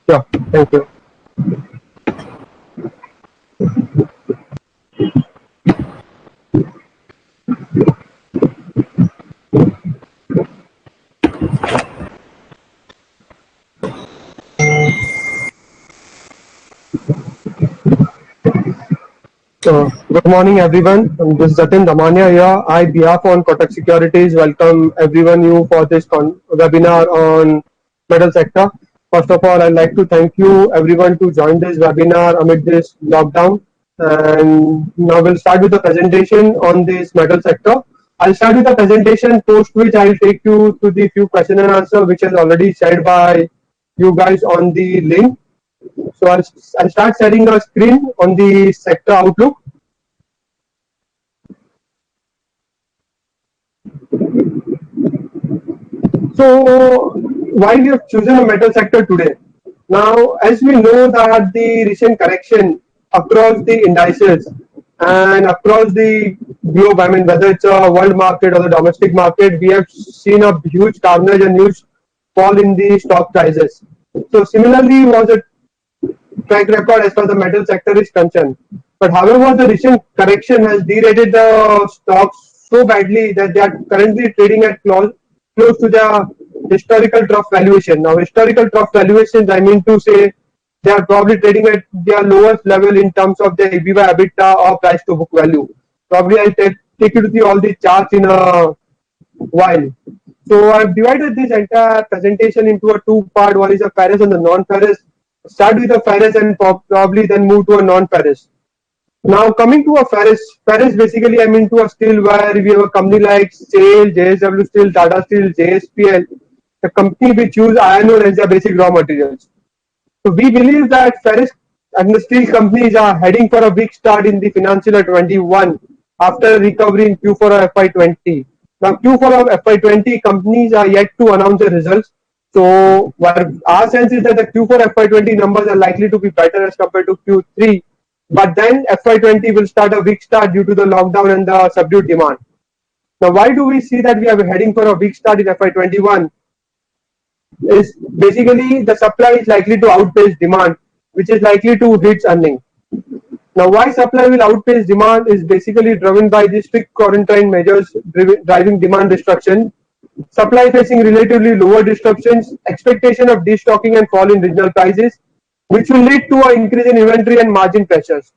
Yeah, thank you. Good morning, everyone. This is Jatin Damania here. I, behalf on Kotak Securities, welcome everyone you for this webinar on metal sector. First of all, I'd like to thank you everyone to join this webinar amid this lockdown. And now we'll start with the presentation on this metal sector. I'll start with the presentation, post which I'll take you to the few question and answer, which is already shared by you guys on the link. So I'll start sharing a screen on the sector outlook. So why we have chosen a metal sector today? Now, as we know that the recent correction across the indices and across the globe, I mean whether it's a world market or the domestic market, we have seen a huge carnage and huge fall in the stock prices. So similarly was a track record as far as the metal sector is concerned. But however, the recent correction has derated the stocks so badly that they are currently trading at close to the historical trough valuation. Now, historical trough valuations, I mean to say, they are probably trading at their lowest level in terms of their EBITDA, EBITDA or price to book value. Probably I'll take you to all the charts in a while. So I've divided this entire presentation into a two-part. One is a ferrous and the non-ferrous. Start with a ferrous and probably then move to a non-ferrous. Now coming to a ferrous basically I'm into a steel where we have a company like SAIL, JSW Steel, Tata Steel, JSPL, the company which use iron ore as their basic raw materials. So we believe that ferrous and the steel companies are heading for a big start in the financial year 21 after recovery in Q4 of FY20. Now Q4 of FY20 companies are yet to announce the results. So our sense is that the Q4 FY20 numbers are likely to be better as compared to Q3. But then FY20 will start a weak start due to the lockdown and the subdued demand. Now, why do we see that we are heading for a weak start in FY21? Is basically the supply is likely to outpace demand, which is likely to hit earning. Now, why supply will outpace demand is basically driven by the strict quarantine measures driving demand destruction, supply facing relatively lower disruptions, expectation of destocking and fall in regional prices, which will lead to an increase in inventory and margin pressures.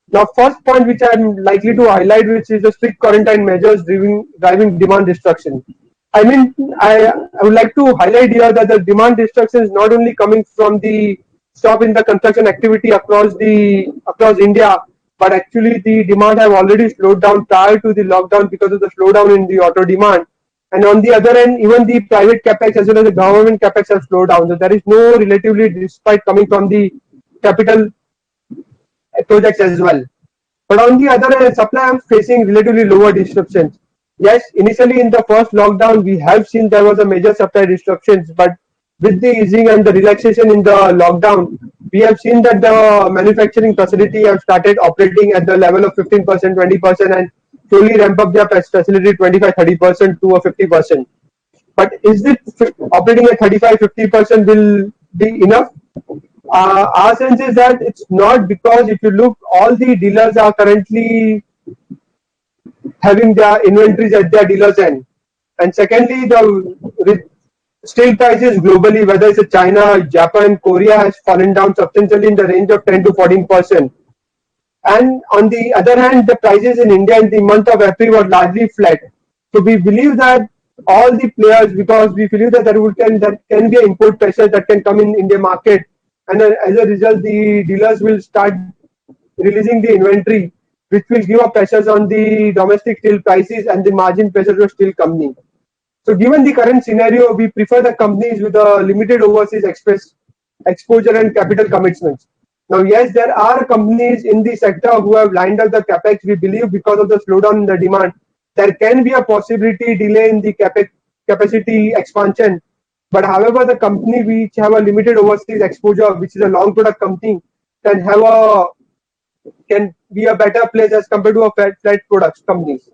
Now, first point which I am likely to highlight, which is the strict quarantine measures driving demand destruction. I mean, I would like to highlight here that the demand destruction is not only coming from the stop in the construction activity across India, but actually the demand have already slowed down prior to the lockdown because of the slowdown in the auto demand. And on the other end, even the private capex as well as the government capex have slowed down. So there is no relatively despite coming from the capital projects as well. But on the other hand, supply is facing relatively lower disruptions. Yes, initially in the first lockdown, we have seen there was a major supply disruptions, but with the easing and the relaxation in the lockdown, we have seen that the manufacturing facility have started operating at the level of 15%, 20%, and slowly ramp up their facility 25-30% to a 50%. But is it operating at 35-50% will be enough? Our sense is that it's not, because if you look, all the dealers are currently having their inventories at their dealers end. And secondly, the steel prices globally, whether it's China, Japan, Korea, has fallen down substantially in the range of 10-14%. And on the other hand, the prices in India in the month of April were largely flat. So we believe that all the players, because we believe that there can be an import pressure that can come in India market, and as a result, the dealers will start releasing the inventory, which will give up pressures on the domestic steel prices and the margin pressure to steel company. So given the current scenario, we prefer the companies with a limited overseas exposure and capital commitments. Now, yes, there are companies in the sector who have lined up the capex. We believe because of the slowdown in the demand, there can be a possibility delay in the capex capacity expansion. But however, the company which have a limited overseas exposure, which is a long product company, can be a better place as compared to a flat products companies.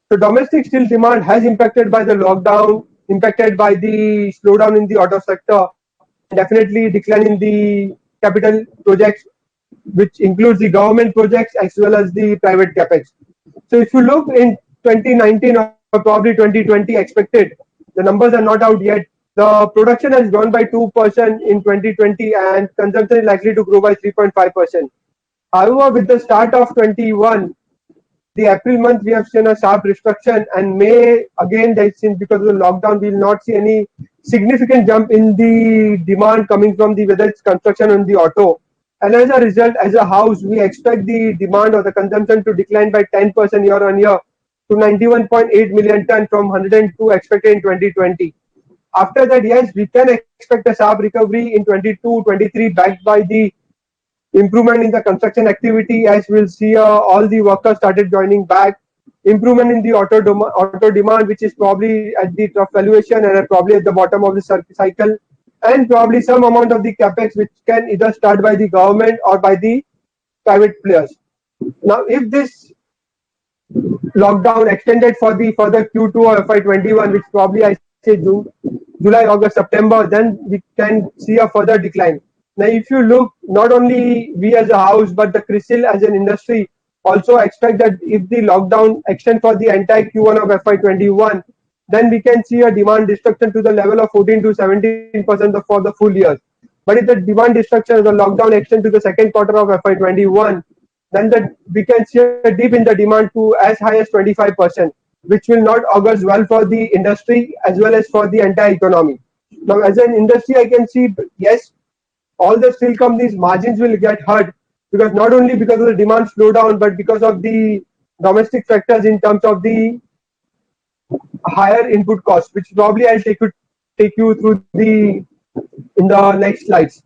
So domestic steel demand has impacted by the lockdown, impacted by the slowdown in the auto sector. definitely decline in the capital projects, which includes the government projects as well as the private capex. So if you look in 2019 or probably 2020 expected, the numbers are not out yet. The production has grown by 2% in 2020 and consumption is likely to grow by 3.5%. However, with the start of 21, the April month we have seen a sharp reduction, and May again since because of the lockdown we will not see any significant jump in the demand coming from the whether it's construction and the auto. And as a result, as a house, we expect the demand or the consumption to decline by 10% year on year to 91.8 million ton from 102 expected in 2020. After that, yes, we can expect a sharp recovery in 22-23 backed by the improvement in the construction activity as we'll see all the workers started joining back, improvement in the auto demand which is probably at the trough valuation and probably at the bottom of the cycle, and probably some amount of the capex which can either start by the government or by the private players. Now if this lockdown extended for the further Q2 or FY21, which probably I say June, July, August, September, then we can see a further decline. Now, if you look, not only we as a house, but the CRISIL as an industry also expect that if the lockdown extend for the entire Q1 of FY21, then we can see a demand destruction to the level of 14 to 17% for the full year. But if the demand destruction, the lockdown extend to the second quarter of FY21, then we can see a dip in the demand to as high as 25%, which will not augurs well for the industry as well as for the entire economy. Now, as an industry, I can see, yes, all the steel companies' margins will get hurt because not only because of the demand slowdown, but because of the domestic factors in terms of the higher input costs, which probably I'll take you through in the next slides.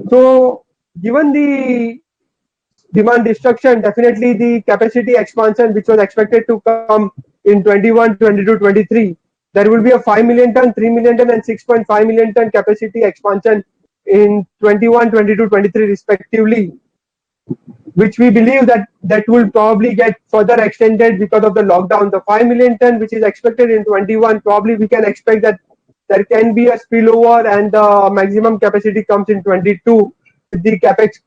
So, given the demand destruction, definitely the capacity expansion which was expected to come in 21, 22, 23, there will be a 5 million ton, 3 million ton and 6.5 million ton capacity expansion in 21, 22, 23 respectively, which we believe that will probably get further extended because of the lockdown. The 5 million ton which is expected in 21, probably we can expect that there can be a spillover and the maximum capacity comes in 22 with the capex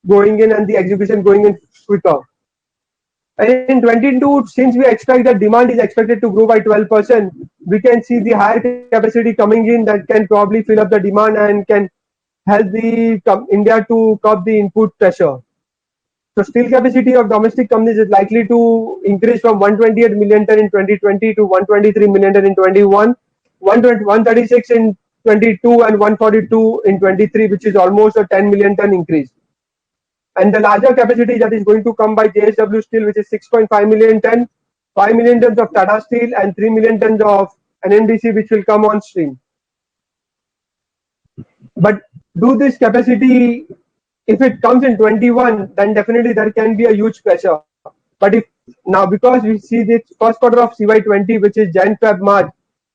going in and the execution going in quicker. And in 22, since we expect that demand is expected to grow by 12%, we can see the higher capacity coming in that can probably fill up the demand and can help the India to curb the input pressure. So steel capacity of domestic companies is likely to increase from 128 million ton in 2020 to 123 million ton in 21, 136 in 22 and 142 in 23, which is almost a 10 million ton increase. And the larger capacity that is going to come by JSW Steel, which is 6.5 million ton, 5 million tons of Tata Steel and 3 million tons of NMDC, which will come on stream. But do this capacity, if it comes in 21, then definitely there can be a huge pressure. But if now, because we see this first quarter of CY20, which is Jan, Feb, March,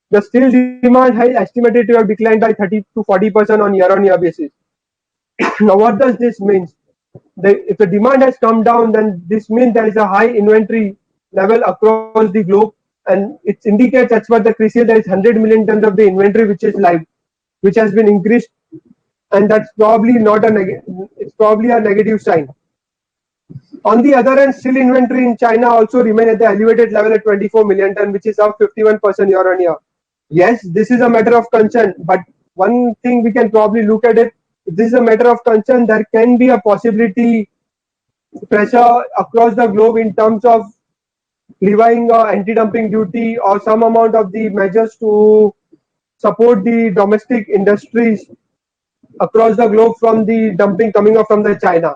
the steel demand has estimated to have declined by 30 to 40% on year-on-year basis. Now, what does this mean? If the demand has come down, then this means there is a high inventory level across the globe, and it indicates as per the CRISIL there is 100 million tons of the inventory which is live, which has been increased, and that's probably not it's probably a negative sign. On the other hand, steel inventory in China also remain at the elevated level at 24 million ton, which is up 51% year on year. Yes, this is a matter of concern, but one thing we can probably look at it. If this is a matter of concern, there can be a possibility pressure across the globe in terms of levying anti-dumping duty or some amount of the measures to support the domestic industries across the globe from the dumping coming up from the China.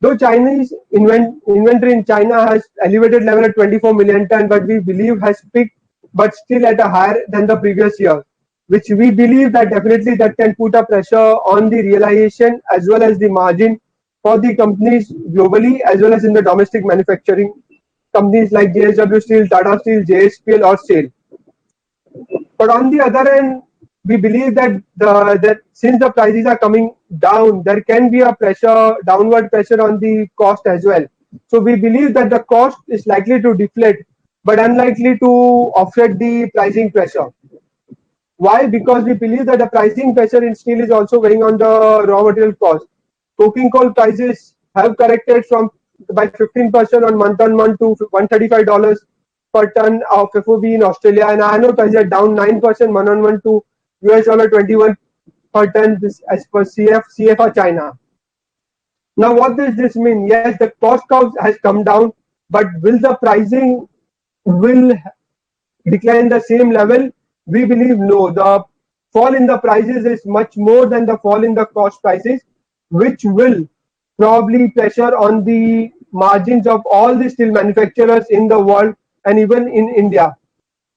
Though Chinese inventory in China has elevated level at 24 million ton, but we believe has peaked, but still at a higher than the previous year, which we believe that definitely that can put a pressure on the realization as well as the margin for the companies globally as well as in the domestic manufacturing companies like JSW Steel, Tata Steel, JSPL or SAIL. But on the other hand, we believe that since the prices are coming down, there can be a downward pressure on the cost as well. So we believe that the cost is likely to deflate, but unlikely to offset the pricing pressure. Why? Because we believe that the pricing pressure in steel is also weighing on the raw material cost. Coking coal prices have corrected from by 15% on month to $135 per ton of FOB in Australia, and iron ore prices are down 9% month on month to $21 per ton, this as per CFR China. Now, what does this mean? Yes, the cost curve has come down, but will the pricing will decline the same level? We believe no. The fall in the prices is much more than the fall in the cost prices, which will probably pressure on the margins of all the steel manufacturers in the world and even in India.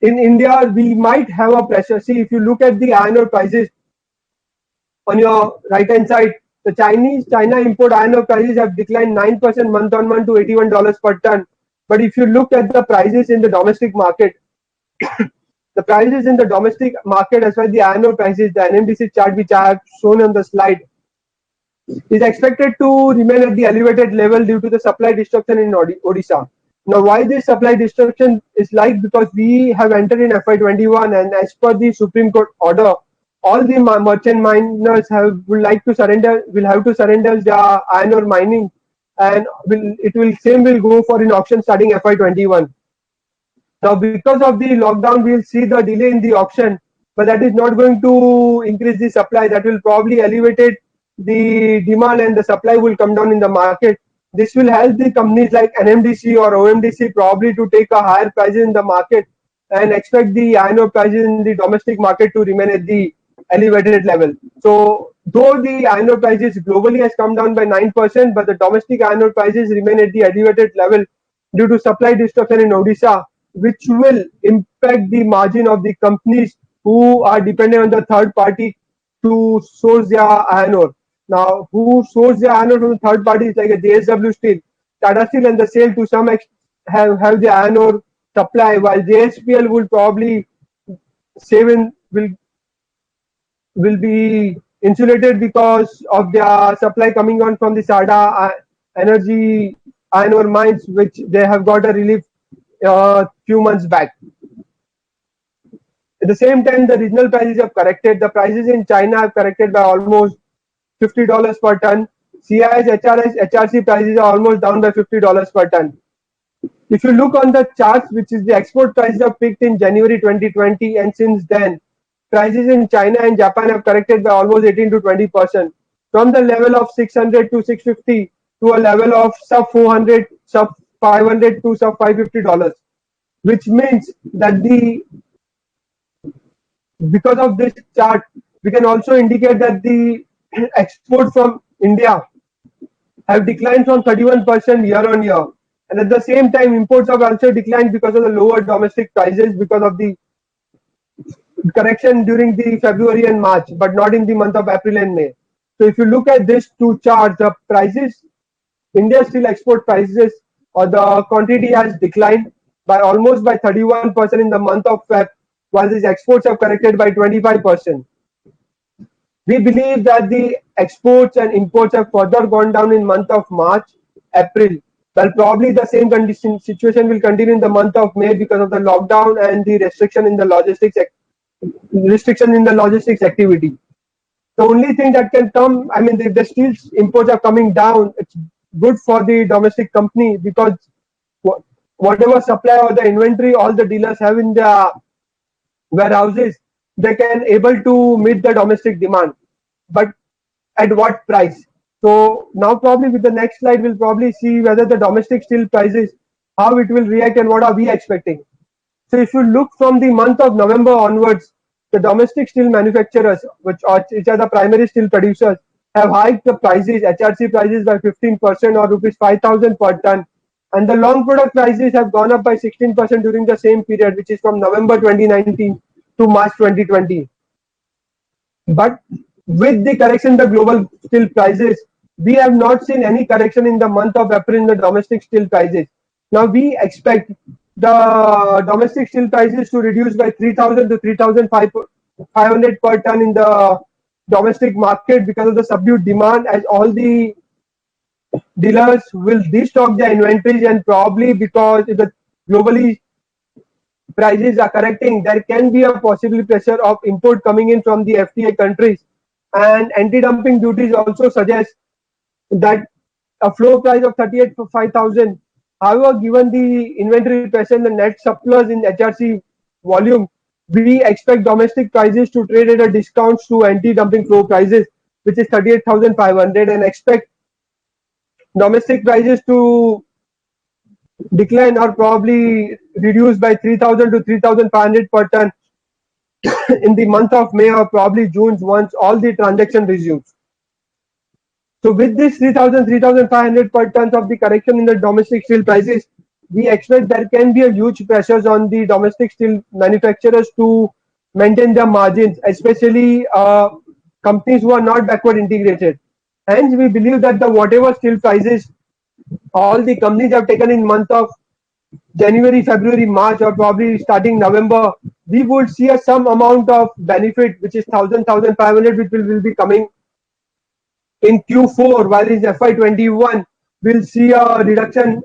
In India, we might have a pressure. See, if you look at the iron ore prices on your right hand side, the China import iron ore prices have declined 9% month on month to $81 per ton. But if you look at the prices in the domestic market, the prices in the domestic market as well as the iron ore prices, the NMDC chart which I have shown on the slide, is expected to remain at the elevated level due to the supply disruption in Odisha. Now, why this supply disruption is like? Because we have entered in FY21, and as per the Supreme Court order, all the merchant miners will have to surrender their iron ore mining, and same will go for an auction starting FY21. Now, because of the lockdown, we'll see the delay in the auction, but that is not going to increase the supply. That will probably elevate the demand, and the supply will come down in the market. This will help the companies like NMDC or OMDC probably to take a higher prices in the market and expect the iron ore prices in the domestic market to remain at the elevated level. So, though the iron ore prices globally has come down by 9%, but the domestic iron ore prices remain at the elevated level due to supply disruption in Odisha, which will impact the margin of the companies who are dependent on the third party to source their iron ore. Now, who source their iron ore from third parties like a JSW Steel, Tata Steel, and the sale to some extent have the iron ore supply, while JSPL will probably save in will be insulated because of their supply coming on from the SADA energy iron ore mines, which they have got a relief few months back. At the same time, the regional prices have corrected. The prices in China have corrected by almost $50 per ton. CIS, HRS, HRC prices are almost down by $50 per ton. If you look on the charts, which is the export prices have peaked in January 2020, and since then, prices in China and Japan have corrected by almost 18 to 20%, from the level of 600 to 650 to a level of sub 400, sub 500 to sub $550, which means that because of this chart, we can also indicate that the exports from India have declined from 31% year on year, and at the same time, imports have also declined because of the lower domestic prices because of the correction during the February and March, but not in the month of April and May. So if you look at these two charts, the prices, India's steel export prices or the quantity has declined by almost by 31% in the month of Feb, while these exports have corrected by 25%. We believe that the exports and imports have further gone down in month of March, April. Well, probably the same situation will continue in the month of May because of the lockdown and the restriction in the logistics activity. The only thing that can come, I mean, if the steel imports are coming down, it's good for the domestic company because whatever supply or the inventory all the dealers have in their warehouses, they can able to meet the domestic demand. But at what price? So now probably with the next slide, we'll probably see whether the domestic steel prices, how it will react and what are we expecting. So if you look from the month of November onwards, the domestic steel manufacturers, which are the primary steel producers, have hiked the prices, HRC prices by 15% or rupees 5,000 per ton. And the long product prices have gone up by 16% during the same period, which is from November 2019 to March 2020. But with the correction in the global steel prices, we have not seen any correction in the month of April in the domestic steel prices. Now we expect the domestic steel prices to reduce by 3,000 to 3,500 per ton in the domestic market because of the subdued demand, as all the dealers will destock their inventories, and probably because the globally prices are correcting, there can be a possible pressure of import coming in from the FTA countries. And anti-dumping duties also suggest that a floor price of 38 for 5,000. However, given the inventory pressure and the net surplus in HRC volume, we expect domestic prices to trade at a discount to anti-dumping floor prices, which is 38,500, and expect domestic prices to decline or probably reduce by 3,000 to 3,500 per ton in the month of May or probably June once all the transaction resumes. So with this 3,000, 3,500 per tons of the correction in the domestic steel prices, we expect there can be a huge pressures on the domestic steel manufacturers to maintain their margins, especially companies who are not backward integrated. Hence, we believe that the whatever steel prices all the companies have taken in month of January, February, March, or probably starting November, we would see some amount of benefit, which is 1,000, 1,500, which will be coming in Q4, while in FY21, we'll see a reduction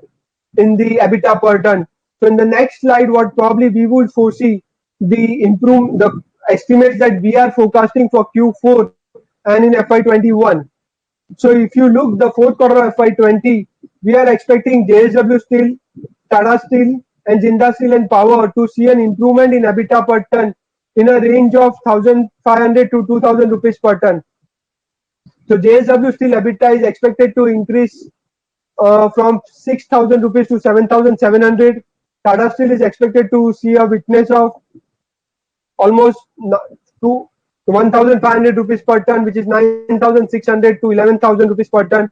in the EBITDA per ton. So in the next slide, what probably we will foresee the estimates that we are forecasting for Q4 and in FY21. So if you look the fourth quarter of FY20, we are expecting JSW Steel, Tata Steel, and Jindal Steel and Power to see an improvement in EBITDA per ton in a range of 1,500 to 2,000 rupees per ton. So JSW Steel EBITDA is expected to increase from 6,000 rupees to 7,700. Tata Steel is expected to see a witness of almost to 1,500 rupees per ton, which is 9,600 to 11,000 rupees per ton.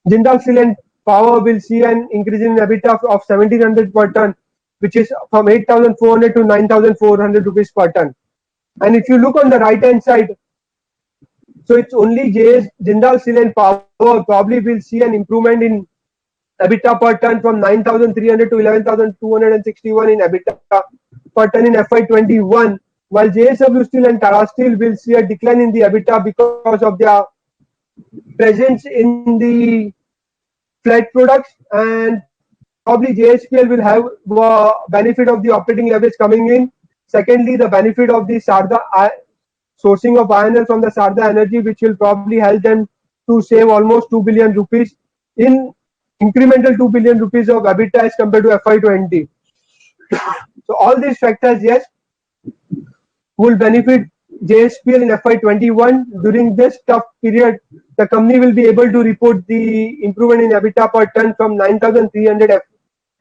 Jindal Steel and Power will see an increase in EBITDA of 1,700 per ton, which is from 8,400 to 9,400 rupees per ton. And if you look on the right hand side, so it's only Jindal Steel and Power probably will see an improvement in EBITDA per ton from 9,300 to 11,261 in EBITDA per ton in FY21, while JSW Steel and Tata Steel will see a decline in the EBITDA because of their presence in the flat products, and probably JSPL will have benefit of the operating leverage coming in. Secondly, the benefit of the Sarda sourcing of iron ore from the Sarda Energy, which will probably help them to save almost 2 billion rupees in incremental 2 billion rupees of EBITDA as compared to FY20. So all these factors, yes, will benefit JSPL in FY21. During this tough period, the company will be able to report the improvement in EBITDA per ton from 9,300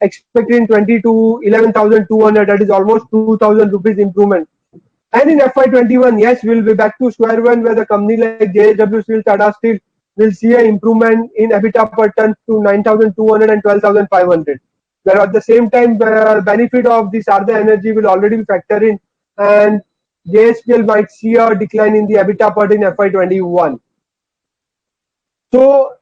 expected in 20 to 11,200. That is almost 2,000 rupees improvement. And in FY21, yes, we'll be back to square one, where the company like JSW Steel, Tata Steel will see an improvement in EBITDA per ton to 9,200 and 12,500. Where at the same time, the benefit of the Sarda Energy will already be factored in, and JSPL might see a decline in the EBITDA per ton in FY21. So,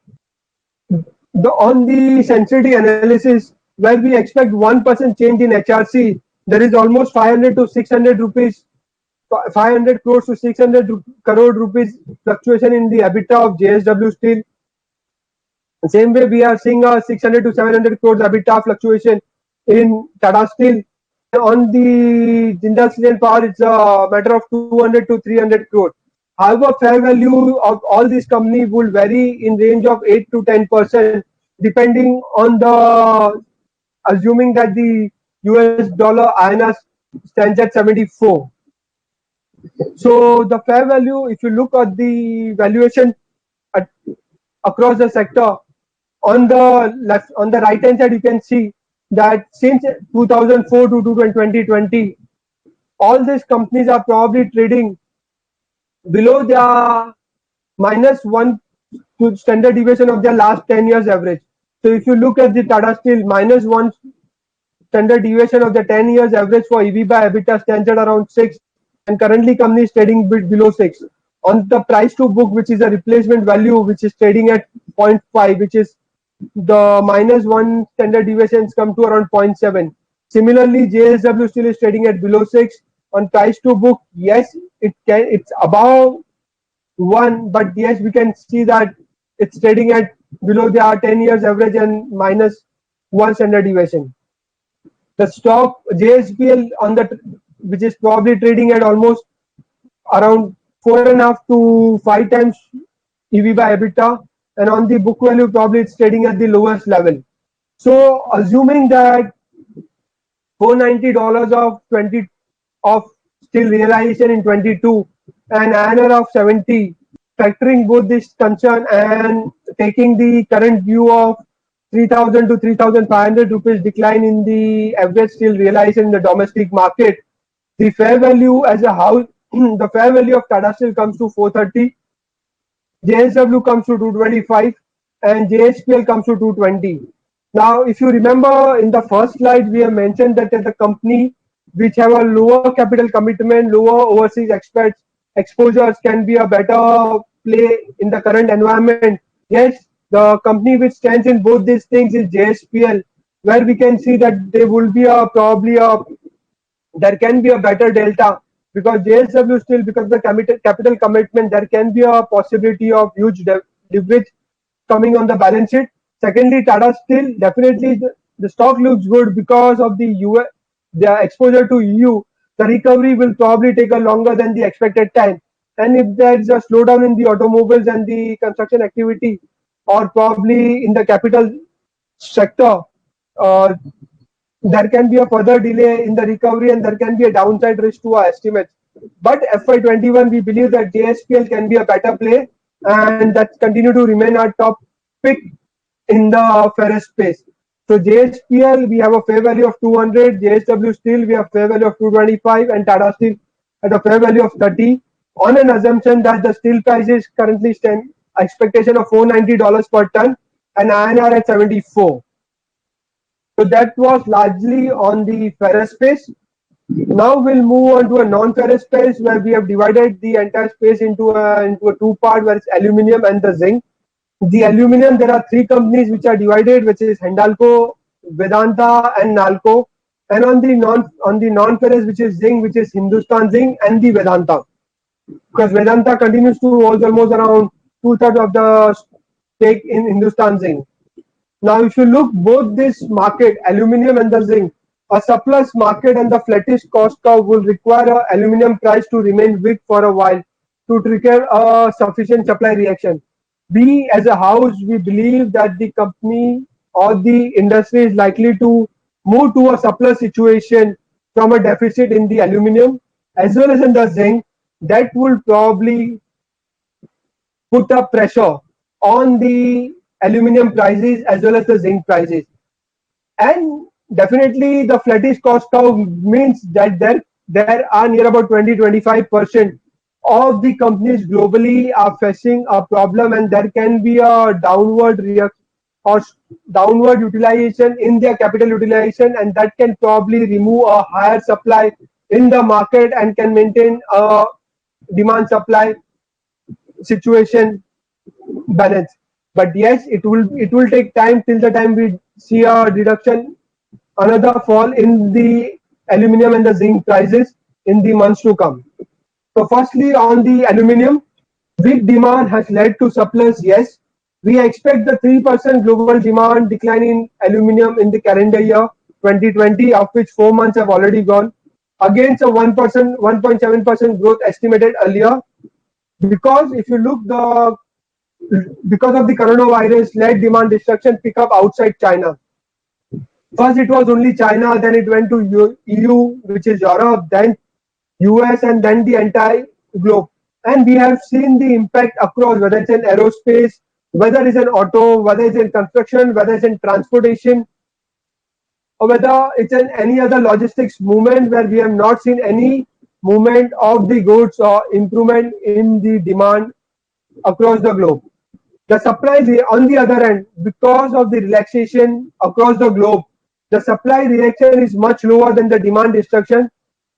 on the sensitivity analysis, where we expect 1% change in HRC, there is almost 500 to 600 rupees, 500 crores to 600 crore rupees fluctuation in the EBITDA of JSW Steel. The same way, we are seeing a 600 to 700 crores EBITDA fluctuation in Tata Steel. On the Jindal Steel and Power, it's a matter of 200 to 300 crores. However, fair value of all these companies will vary in range of 8 to 10%, depending on the assuming that the US dollar INR stands at 74. So the fair value, if you look at the valuation at, across the sector, on the left, on the right hand side, you can see that since 2004 to 2020, all these companies are probably trading below their -1 to standard deviation of their last 10 years average. So if you look at the Tata Steel, -1 standard deviation of the 10 years average for EV by EBITDA stands at around 6, and currently company is trading below 6. On the price to book, which is a replacement value, which is trading at 0.5, which is the -1 standard deviations come to around 0.7. Similarly, JSW Steel is trading at below 6. On price to book, yes, it's above 1, but yes, we can see that it's trading at below the 10 years average and -1 standard deviation. The stock JSPL on the which is probably trading at almost around 4.5 to 5 times EV by EBITDA, and on the book value probably it's trading at the lowest level. So assuming that $490 of 20 of steel realization in 22 and INR of 70, factoring both this concern and taking the current view of 3,000 to 3,500 rupees decline in the average steel realization in the domestic market, the fair value as a house, the fair value of Tata Steel comes to 430, JSW comes to 225, and JSPL comes to 220. Now, if you remember in the first slide, we have mentioned that the company which have a lower capital commitment, lower overseas exposures can be a better play in the current environment. Yes, the company which stands in both these things is JSPL, where we can see that there will be a probably a there can be a better delta because JSW still, because the capital commitment, there can be a possibility of huge leverage coming on the balance sheet. Secondly, Tata Steel, definitely the stock looks good because of the US, the exposure to EU. The recovery will probably take a longer than the expected time. And if there is a slowdown in the automobiles and the construction activity, or probably in the capital sector, uh, there can be a further delay in the recovery and there can be a downside risk to our estimates. But FY21, we believe that JSPL can be a better play and that continue to remain our top pick in the ferrous space. So JSPL, we have a fair value of 200, JSW Steel, we have fair value of 225, and Tata Steel at a fair value of 30. On an assumption that the steel prices currently stand expectation of $490 per ton and INR at 74. So that was largely on the ferrous space. Now we'll move on to a non-ferrous space where we have divided the entire space into a two-part, where it's aluminium and the zinc. The aluminium, there are three companies which are divided, which is Hindalco, Vedanta, and Nalco. And on the non-ferrous, which is zinc, which is Hindustan Zinc and the Vedanta. Because Vedanta continues to hold almost around two-thirds of the stake in Hindustan Zinc. Now, if you look both this market, aluminium and the zinc, a surplus market and the flattish cost curve will require a aluminium price to remain weak for a while to trigger a sufficient supply reaction. We, as a house, we believe that the company or the industry is likely to move to a surplus situation from a deficit in the aluminium as well as in the zinc. That will probably put up pressure on the aluminium prices as well as the zinc prices. And definitely the flattish cost curve means that there are near about 20-25% of the companies globally are facing a problem, and there can be a downward reaction or downward utilization in their capital utilization, and that can probably remove a higher supply in the market and can maintain a demand supply situation balance. But yes, it will take time till the time we see a reduction, another fall in the aluminum and the zinc prices in the months to come. So firstly, on the aluminum, weak demand has led to surplus. Yes, we expect the 3% global demand decline in aluminum in the calendar year 2020, of which 4 months have already gone, against a 1%, 1.7% growth estimated earlier. Because if you look the because of the coronavirus led demand destruction pick up outside China. First it was only China, then it went to EU, which is Europe, then US, and then the entire globe. And we have seen the impact across, whether it's in aerospace, whether it's in auto, whether it's in construction, whether it's in transportation, or whether it's in any other logistics movement where we have not seen any movement of the goods or improvement in the demand across the globe. The supply, on the other end, because of the relaxation across the globe, the supply reaction is much lower than the demand destruction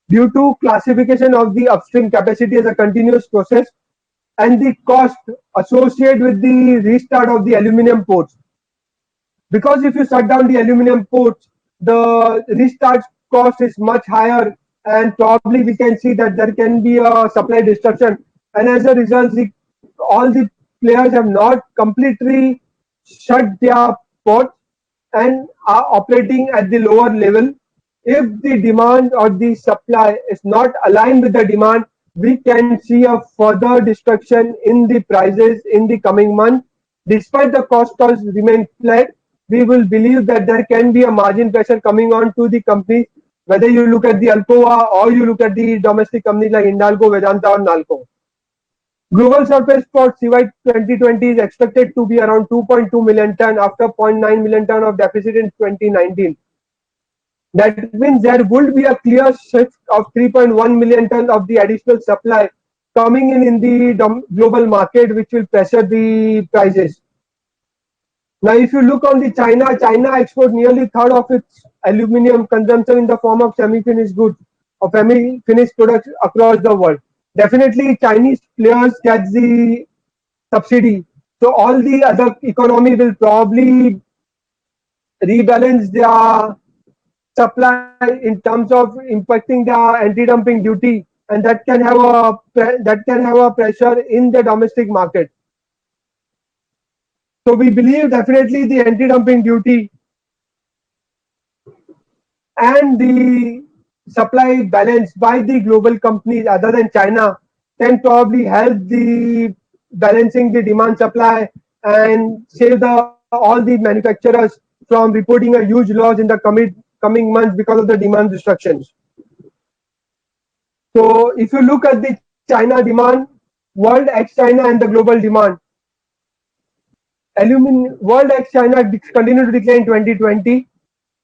due to classification of the upstream capacity as a continuous process and the cost associated with the restart of the aluminum ports. Because if you shut down the aluminum ports, the restart cost is much higher, and probably we can see that there can be a supply disruption. And as a result, all the players have not completely shut their ports and are operating at the lower level. if the demand or the supply is not aligned with the demand, we can see a further destruction in the prices in the coming month. Despite the cost curves remain flat, we will believe that there can be a margin pressure coming on to the companies, whether you look at the Alcoa or you look at the domestic companies like Hindalco, Vedanta or Nalco. Global surface for CY 2020 is expected to be around 2.2 million ton after 0.9 million ton of deficit in 2019. That means there would be a clear shift of 3.1 million ton of the additional supply coming in the global market, which will pressure the prices. Now, if you look on the China exports nearly third of its aluminium consumption in the form of semi-finished goods or semi-finished products across the world. Definitely, Chinese players get the subsidy, so all the other economy will probably rebalance their supply in terms of impacting the anti-dumping duty, and that can have a pressure in the domestic market. So we believe definitely the anti-dumping duty and the supply balance by the global companies other than China can probably help the balancing the demand supply and save all the manufacturers from reporting a huge loss in the coming months because of the demand restrictions. So if you look at the China demand, world ex-China and the global demand, world ex-China continued to decline in 2020.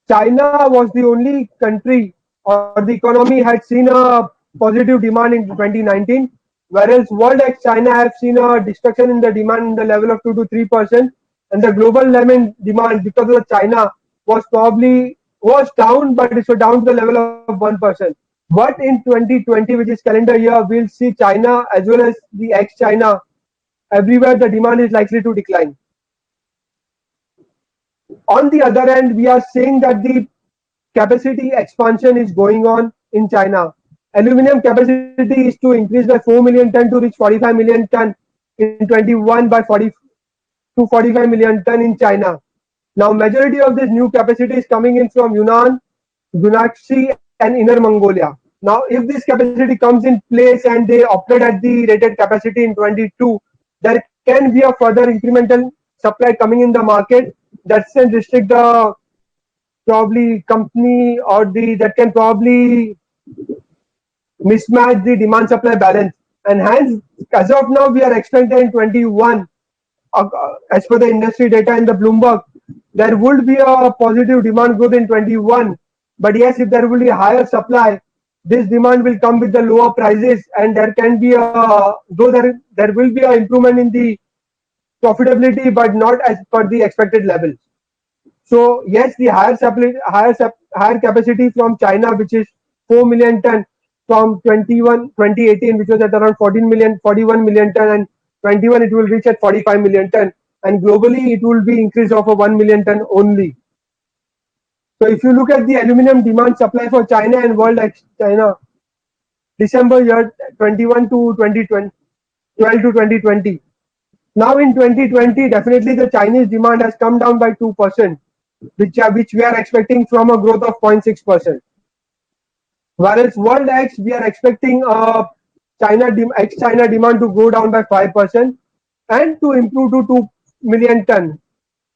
China was the only country or the economy had seen a positive demand in 2019, whereas world ex-China have seen a destruction in the demand in the level of 2 to 3%, and the global demand because of China was down, but it was down to the level of 1%. But in 2020, which is calendar year, we'll see China as well as the ex-China everywhere the demand is likely to decline. On the other hand, we are seeing that the capacity expansion is going on in China. Aluminum capacity is to increase by 4 million ton to reach 45 million ton in 21 by 40 to 45 million ton in China. Now, majority of this new capacity is coming in from Yunnan, Guangxi, and Inner Mongolia. Now, if this capacity comes in place and they operate at the rated capacity in 22, there can be a further incremental supply coming in the market that can restrict the probably company or that can probably mismatch the demand supply balance, and hence as of now we are expecting in 21 as per the industry data in the Bloomberg there would be a positive demand growth in 21, but yes, if there will be higher supply, this demand will come with the lower prices, and there can be there will be an improvement in the profitability, but not as per the expected levels. So yes, the higher capacity from China, which is 4 million ton from 2018, which was at around 41 million ton, and 21 it will reach at 45 million ton, and globally it will be increase of a 1 million ton only. So if you look at the aluminum demand supply for China and world ex-China, December year 21 to 2020, 12 to 2020. Now in 2020, definitely the Chinese demand has come down by 2%, which we are expecting from a growth of 0.6%. Whereas world X, we are expecting ex-China demand to go down by 5% and to improve to 2 million ton.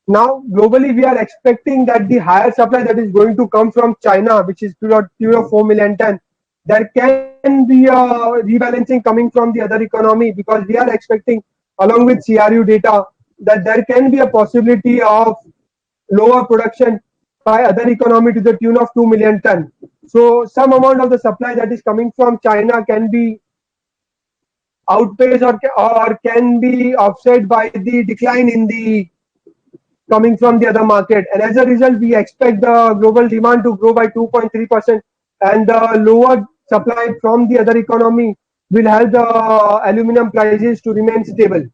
Now, globally, we are expecting that the higher supply that is going to come from China, which is to 4 million ton, there can be a rebalancing coming from the other economy, because we are expecting, along with CRU data, that there can be a possibility of lower production by other economy to the tune of 2 million ton. So some amount of the supply that is coming from China can be outpaced or can be offset by the decline in the coming from the other market, and as a result we expect the global demand to grow by 2.3%, and the lower supply from the other economy will help the aluminum prices to remain stable.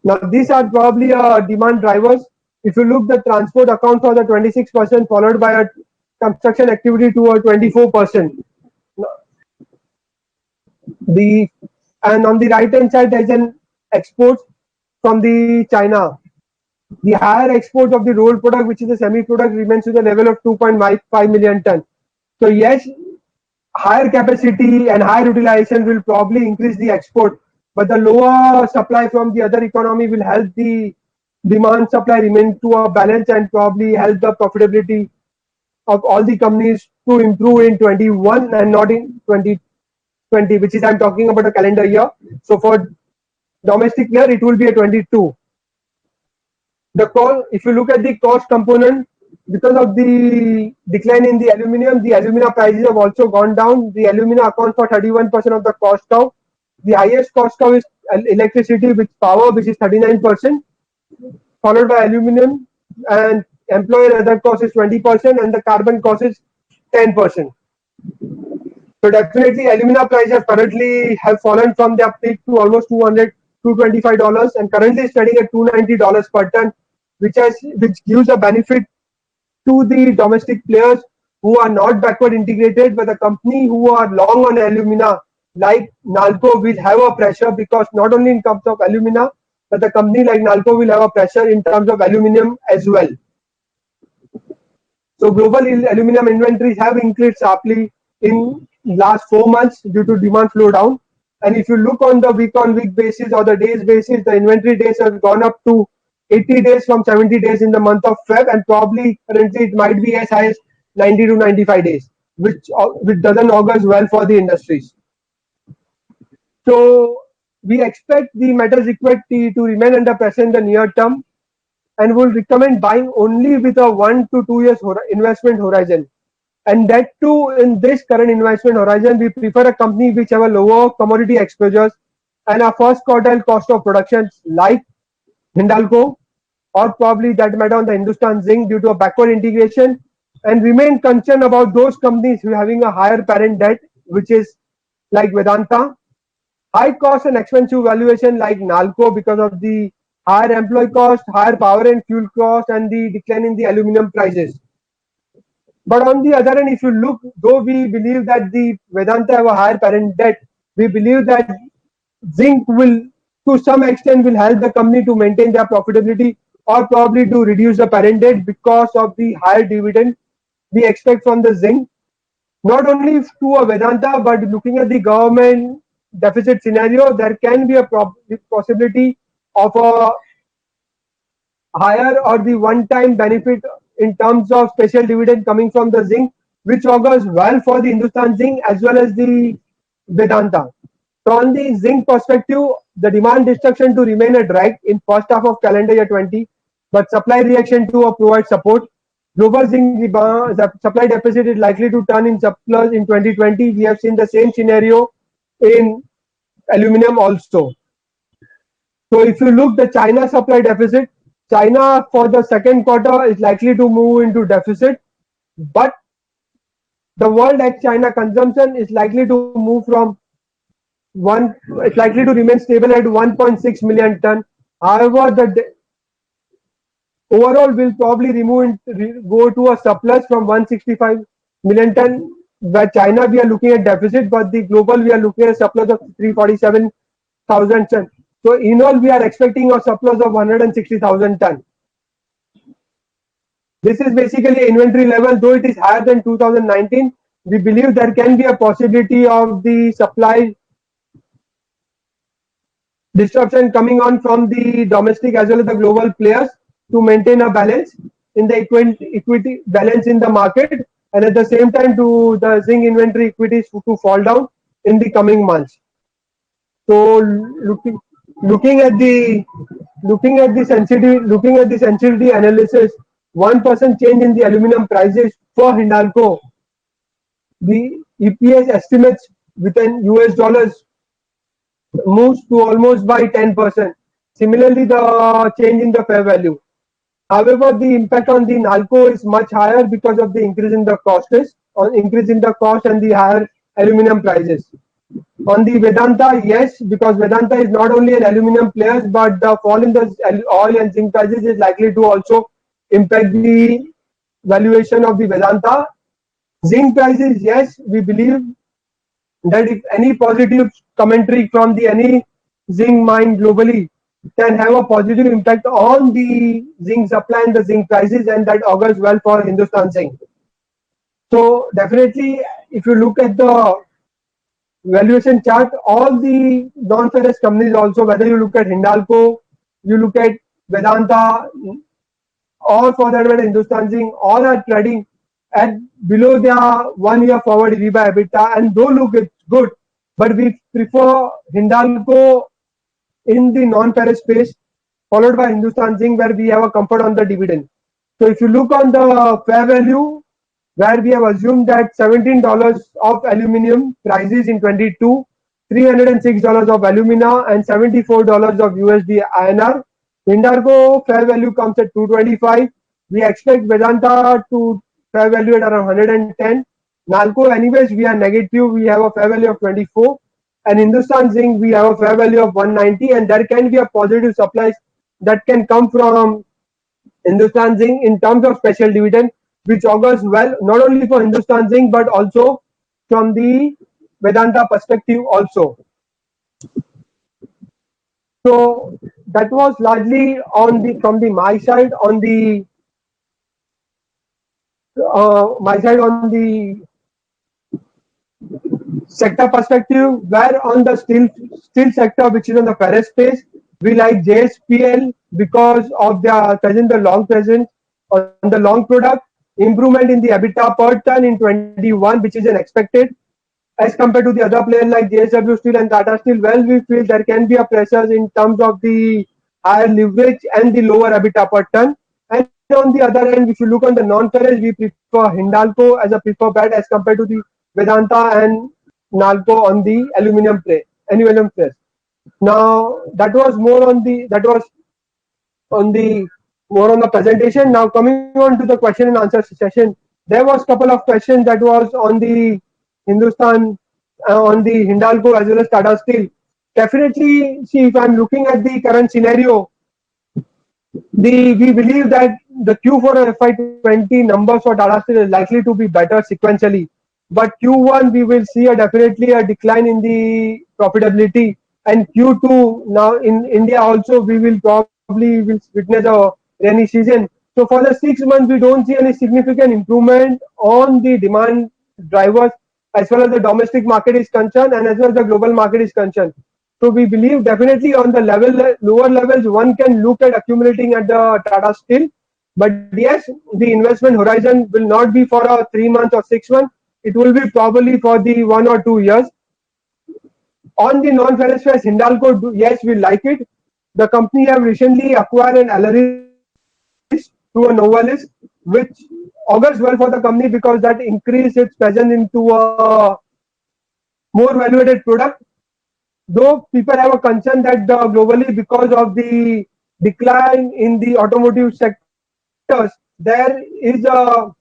Now these are probably demand drivers. If you look, the transport account for the 26%, followed by a construction activity to a 24%. And on the right hand side there is an export from the China. The higher export of the rolled product, which is a semi product, remains to the level of 2.5 million ton. So yes, higher capacity and higher utilization will probably increase the export, but the lower supply from the other economy will help the demand supply remain to a balance and probably help the profitability of all the companies to improve in 21 and not in 2020, which is I'm talking about a calendar year. So for domestic year, it will be a 22. The cost, if you look at the cost component, because of the decline in the alumina prices have also gone down. The alumina accounts for 31% of the cost curve. The highest cost curve is electricity, which power, which is 39%, followed by aluminum, and employer and other cost is 20%, and the carbon cost is 10%. So definitely, alumina prices currently have fallen from their peak to almost 200, $225, and currently trading at $290 per ton, which gives a benefit to the domestic players who are not backward integrated, but the company who are long on alumina, like Nalco, will have a pressure because not only in terms of alumina, but the company like Nalco will have a pressure in terms of aluminum as well. So global aluminum inventories have increased sharply in last 4 months due to demand slowdown. And if you look on the week-on-week basis or the days basis, the inventory days have gone up to 80 days from 70 days in the month of Feb, and probably currently it might be as high as 90 to 95 days, which doesn't augurs well for the industries. So we expect the metals equity to remain under pressure in the near term, and will recommend buying only with a 1 to 2 years investment horizon. And that too, in this current investment horizon, we prefer a company which have a lower commodity exposures and a first quartile cost of production like Hindalco, or probably that matter on the Hindustan Zinc due to a backward integration, and remain concerned about those companies who are having a higher parent debt, which is like Vedanta, high cost and expensive valuation like Nalco because of the higher employee cost, higher power and fuel cost, and the decline in the aluminum prices. But on the other hand, if you look, though we believe that the Vedanta have a higher parent debt, we believe that zinc will, to some extent, will help the company to maintain their profitability or probably to reduce the parent debt because of the higher dividend we expect from the zinc. Not only to a Vedanta, but looking at the government deficit scenario, there can be a possibility of a higher or the one-time benefit in terms of special dividend coming from the zinc, which augurs well for the Hindustan Zinc as well as the Vedanta. So on the zinc perspective, the demand destruction to remain a drag in first half of calendar year 20, but supply reaction to provide support. Global zinc supply deficit is likely to turn in surplus in 2020. We have seen the same scenario in aluminum also. So if you look the China supply deficit, China for the second quarter is likely to move into deficit, but the world ex-China consumption is likely to move from it's likely to remain stable at 1.6 million ton. However, the overall will probably go to a surplus from 165 million ton, where China we are looking at deficit, but the global we are looking at a surplus of 347,000 ton. So in all, we are expecting a surplus of 160,000 ton. This is basically inventory level, though it is higher than 2019. We believe there can be a possibility of the supply disruption coming on from the domestic as well as the global players to maintain a balance in the equity balance in the market, and at the same time to the zinc inventory equities to fall down in the coming months. So looking at the sensitivity analysis, 1% change in the aluminum prices for Hindalco, the EPS estimates within US dollars moves to almost by 10%. Similarly, the change in the fair value. However, the impact on the Nalco is much higher because of the increase in the cost and the higher aluminum prices. On the Vedanta, yes, because Vedanta is not only an aluminum player, but the fall in the oil and zinc prices is likely to also impact the valuation of the Vedanta. Zinc prices, yes, we believe that if any positive commentary from any zinc mine globally can have a positive impact on the zinc supply and the zinc prices, and that augurs well for Hindustan Zinc. So definitely, if you look at the valuation chart, all the non-ferrous companies also, whether you look at Hindalco, you look at Vedanta, or for that matter Hindustan Zinc, all are trading at below their 1 year forward EV by EBITDA, and though look it's good, but we prefer Hindalco in the non-ferrous space, followed by Hindustan Zinc, where we have a comfort on the dividend. So if you look on the fair value, where we have assumed that $17 of aluminum prices in 22, $306 of alumina, and $74 of USD INR. Hindalco fair value comes at 225. We expect Vedanta to fair value at around 110. Nalco, anyways, we are negative. We have a fair value of 24. And Hindustan Zinc, we have a fair value of 190. And there can be a positive supplies that can come from Hindustan Zinc in terms of special dividend, which augurs well not only for Hindustan Zinc but also from the Vedanta perspective also. So that was largely on the from the my side on the on the sector perspective, where on the steel sector, which is on the ferrous space, we like JSPL because of their present the long presence on the long product, improvement in the EBITDA per ton in 21, which is an expected as compared to the other players like JSW Steel and Tata Steel. Well, we feel there can be a pressures in terms of the higher leverage and the lower EBITDA per ton. And on the other end, if you look on the non-ferrous, we prefer Hindalco as a preferred bet as compared to the Vedanta and Nalco on the aluminum press. Now that was more on the on the more on the presentation. Now coming on to the question and answer session, there was a couple of questions that was on the Hindustan, on the Hindalco as well as Tata Steel. Definitely, see if I'm looking at the current scenario, we believe that the Q4 FY20 numbers for Tata Steel is likely to be better sequentially. But Q1 we will see definitely a decline in the profitability, and Q2 now in India also we will probably will witness a rainy season. So for the 6 months we don't see any significant improvement on the demand drivers as well as the domestic market is concerned and as well as the global market is concerned. So we believe definitely on the lower levels one can look at accumulating at the Tata Steel. But yes, the investment horizon will not be for a 3 months or 6 months. It will be probably for the 1 or 2 years. On the non-ferrous space, Hindalco, yes, we like it. The company have recently acquired an Aleris through a Novalis, which augurs well for the company because that increased its presence into a more value-added product. Though people have a concern that globally because of the decline in the automotive sectors, there is a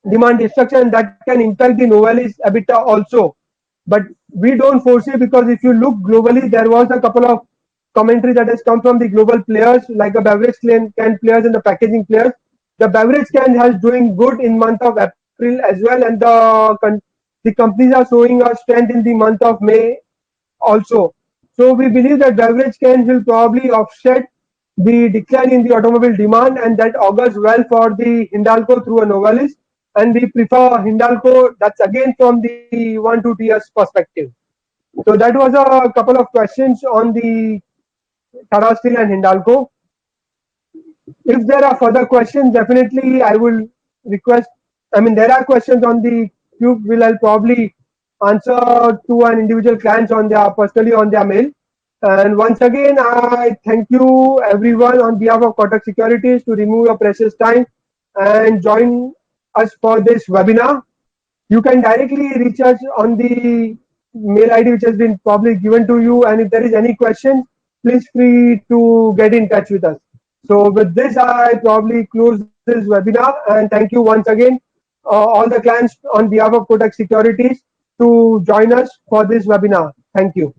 demand destruction that can impact the Novalis EBITDA also. But we don't foresee, because if you look globally, there was a couple of commentary that has come from the global players like the beverage can players and the packaging players. The beverage can has doing good in month of April as well, and the companies are showing a strength in the month of May also. So we believe that beverage cans will probably offset the decline in the automobile demand, and that augurs well for the Hindalco through a Novalis. And we prefer Hindalco. That's again from the 1 to 2 years perspective. So that was a couple of questions on the Tata Steel and Hindalco. If there are further questions, definitely I will request. I mean, there are questions on the cube. Will I'll probably answer to an individual clients on their personally on their mail. And once again, I thank you everyone on behalf of Kotak Securities to remove your precious time and join us for this webinar. You can directly reach us on the mail ID which has been probably given to you, and if there is any question, please free to get in touch with us. So with this, I probably close this webinar, and thank you once again all the clients on behalf of Kotak Securities to join us for this webinar. Thank you.